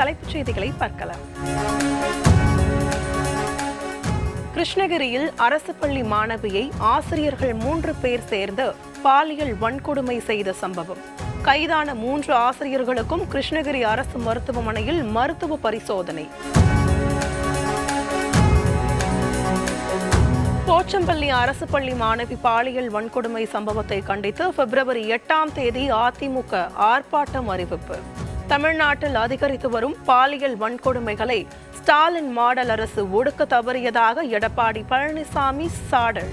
தலைப்புச் செய்திகளை பார்க்கலாம். கிருஷ்ணகிரியில் அரசு பள்ளி மாணவியை ஆசிரியர்கள் 3 பேர் சேர்ந்து பாலியல் வன்கொடுமை செய்த சம்பவம். கைதான 3 ஆசிரியர்களுக்கும் கிருஷ்ணகிரி அரசு மருத்துவமனையில் மருத்துவ பரிசோதனை. போச்சம்பள்ளி அரசு பள்ளி மாணவி பாலியல் வன்கொடுமை சம்பவத்தை கண்டித்து பிப்ரவரி 8ஆம் தேதி அதிமுக ஆர்ப்பாட்டம் அறிவிப்பு. தமிழ்நாட்டில் அதிகரித்து வரும் பாலியல் வன்கொடுமைகளை ஸ்டாலின் மாடல் அரசு ஒடுக்க தவறியதாக எடப்பாடி பழனிசாமி சாடல்.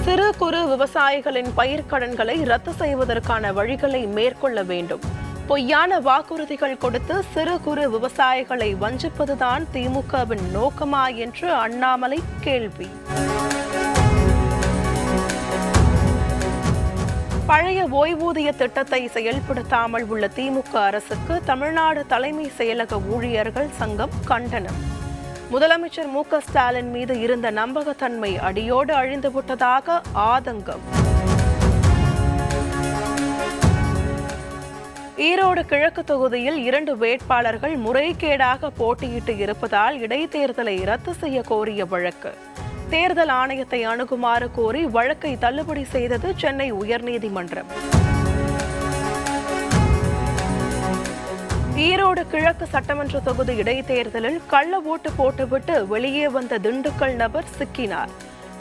சிறு குறு விவசாயிகளின் பயிர்க்கடன்களை ரத்து செய்வதற்கான வழிகளை மேற்கொள்ள வேண்டும். பொய்யான வாக்குறுதிகள் கொடுத்து சிறு குறு விவசாயிகளை வஞ்சிப்பதுதான் திமுகவின் நோக்கமா என்று அண்ணாமலை கேள்வி. பழைய ஓய்வூதிய திட்டத்தை செயல்படுத்தாமல் உள்ள திமுக அரசுக்கு தமிழ்நாடு தலைமை செயலக ஊழியர்கள் சங்கம் கண்டனம். முதலமைச்சர் மு.க. ஸ்டாலின் மீது இருந்த நம்பகத்தன்மை அடியோடு அழிந்துவிட்டதாக ஆதங்கம். ஈரோடு கிழக்கு தொகுதியில் 2 வேட்பாளர்கள் முறைகேடாக போட்டியிட்டு இருப்பதால் இடைத்தேர்தலை ரத்து செய்ய கோரிய வழக்கு. தேர்தல் ஆணையத்தை அணுகுமாறு கோரி வழக்கை தள்ளுபடி செய்தது சென்னை உயர்நீதிமன்றம். ஈரோடு கிழக்கு சட்டமன்ற தொகுதி இடைத்தேர்தலில் கள்ள ஓட்டு போட்டுவிட்டு வெளியே வந்த திண்டுக்கல் நபர் சிக்கினார்.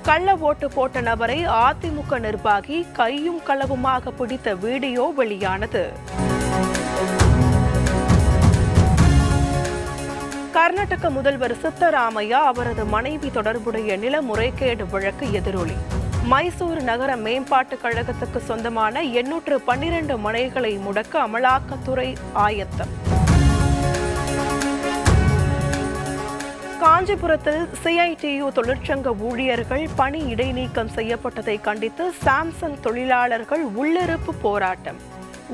கள்ள ஓட்டு போட்ட நபரை அதிமுக நிர்வாகி கையும் களவுமாக பிடித்த வீடியோ வெளியானது. கர்நாடக முதல்வர் சித்தராமையா அவரது மனைவி தொடர்புடைய நில முறைகேடு வழக்கு எதிரொலி. மைசூர் நகர மேம்பாட்டுக் கழகத்துக்கு சொந்தமான 812 மனைகளை முடக்க அமலாக்கத்துறை ஆயத்தம். காஞ்சிபுரத்தில் சிஐடியு தொழிற்சங்க ஊழியர்கள் பணி இடைநீக்கம் செய்யப்பட்டதை கண்டித்து சாம்சங் தொழிலாளர்கள் உள்ளிருப்பு போராட்டம்.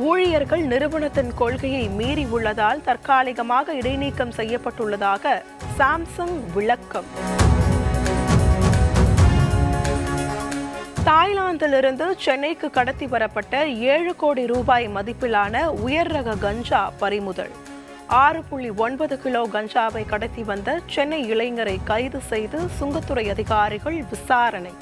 ஊழியர்கள் நிறுவனத்தின் கொள்கையை மீறி உள்ளதால் தற்காலிகமாக இடைநீக்கம் செய்யப்பட்டுள்ளதாக சாம்சங் விளக்கம். தாய்லாந்திலிருந்து சென்னைக்கு கடத்தி வரப்பட்ட 7 கோடி ரூபாய் மதிப்பிலான உயர் ரக கஞ்சா பறிமுதல். 6.9 கிலோ கஞ்சாவை கடத்தி வந்த சென்னை இளைஞரை கைது செய்து சுங்கத்துறை அதிகாரிகள் விசாரணை.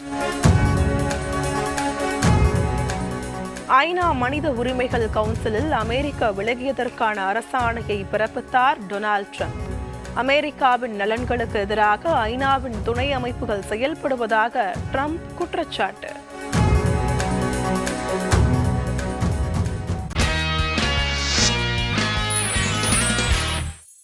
ஐநா மனித உரிமைகள் கவுன்சிலில் அமெரிக்கா விலகியதற்கான அரசாணையை பிறப்பித்தார் டொனால்ட் ட்ரம்ப். அமெரிக்காவின் நலன்களுக்கு எதிராக ஐநாவின் துணை அமைப்புகள் செயல்படுவதாக ட்ரம்ப் குற்றச்சாட்டு.